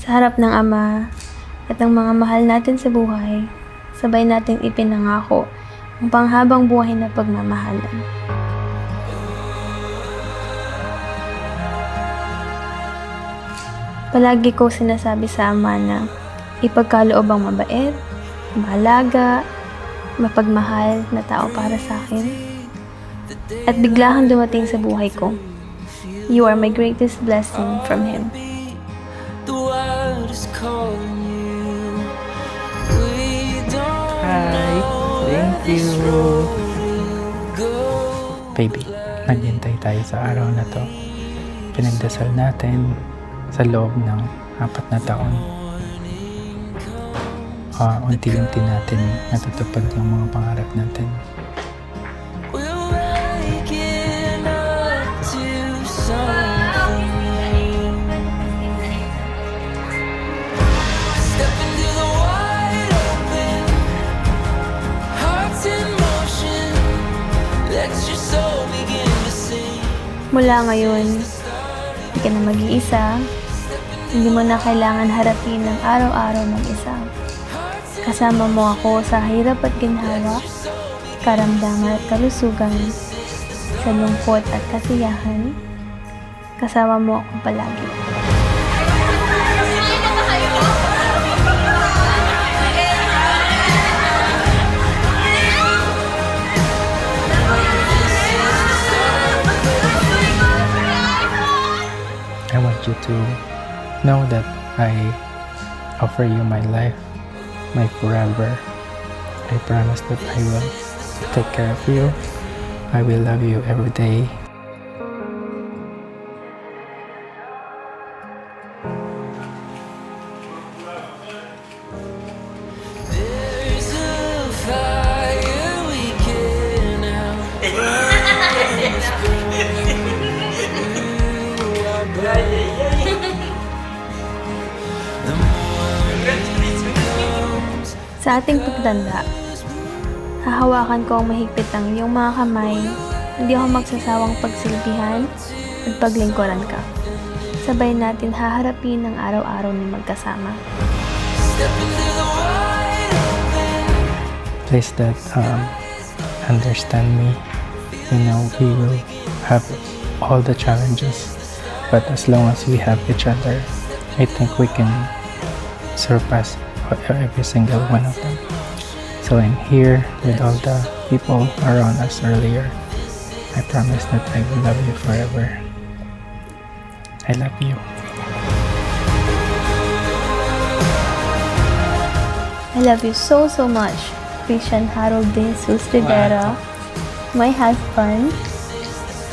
Sa harap ng Ama at ng mga mahal natin sa buhay, sabay nating ipinangako ang panghabang buhay na pagmamahalan. Palagi ko sinasabi sa Ama na ipagkaloob ang mabait, maalaga, mapagmahal na tao para sa akin. At bigla kang dumating sa buhay ko. You are my greatest blessing from Him. The world is calling you. We don't Hi, know thank where this you. road will go. Baby, naghintay tayo sa araw na to. Pinagdasal natin sa loob ng 4 na taon. Unti-unti natin natutupad yung mga pangarap natin. We're waking up to something new. Step into the wide open, hearts in motion. Let your soul begin to sing. Mula ngayon, hindi ka na mag-iisa. Hindi mo na kailangan harapin ng araw-araw mag-isa. Kasama mo ako sa hirap at ginhawa, karamdaman at kalusugan, sa lungkot at kasiyahan. Kasama mo ako palagi. I want you to know that I offer you my life, my forever. I promise that I will take care of you. I will love you every day. There's a fire we cannot Sa ating pagtanda, hahawakan ko ang mahigpit ang iyong mga kamay. Hindi ako magsasawang pagsilbihan at paglingkuran ka. Sabay natin haharapin ang araw-araw na magkasama. step into the wide open. Please that understand me. You know, we will have all the challenges, but as long as we have each other, I think we can surpass every single one of them. So I'm here with all the people around us earlier. I promise that I will love you forever. I love you. I love you so much, Christian Harold De Jesus Rivera, my husband,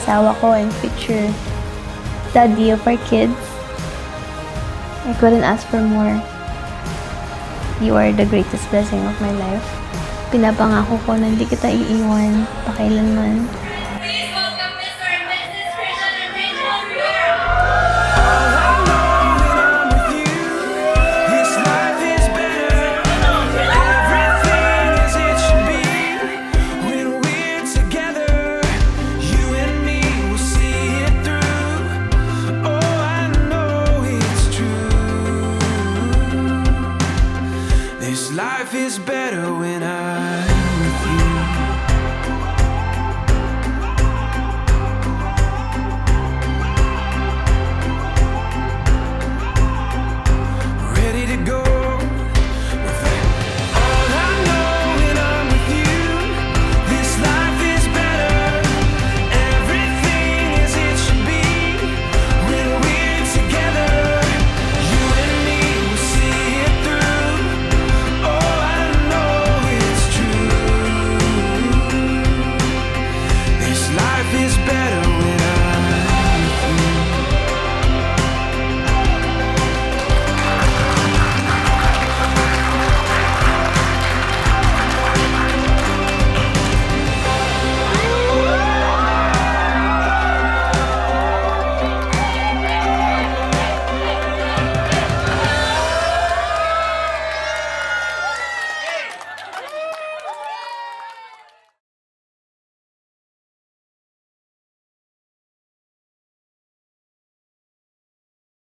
asawa ko and future daddy of our kids. I couldn't ask for more. You are the greatest blessing of my life. Pinapangako ko na hindi kita iiwan pakailanman. Please welcome Mr. and Mrs. Christian and Rachel Rivera. This life is better. Everything as it should be. When we're together, you and me will see it through. Oh, I know it's true. This life is better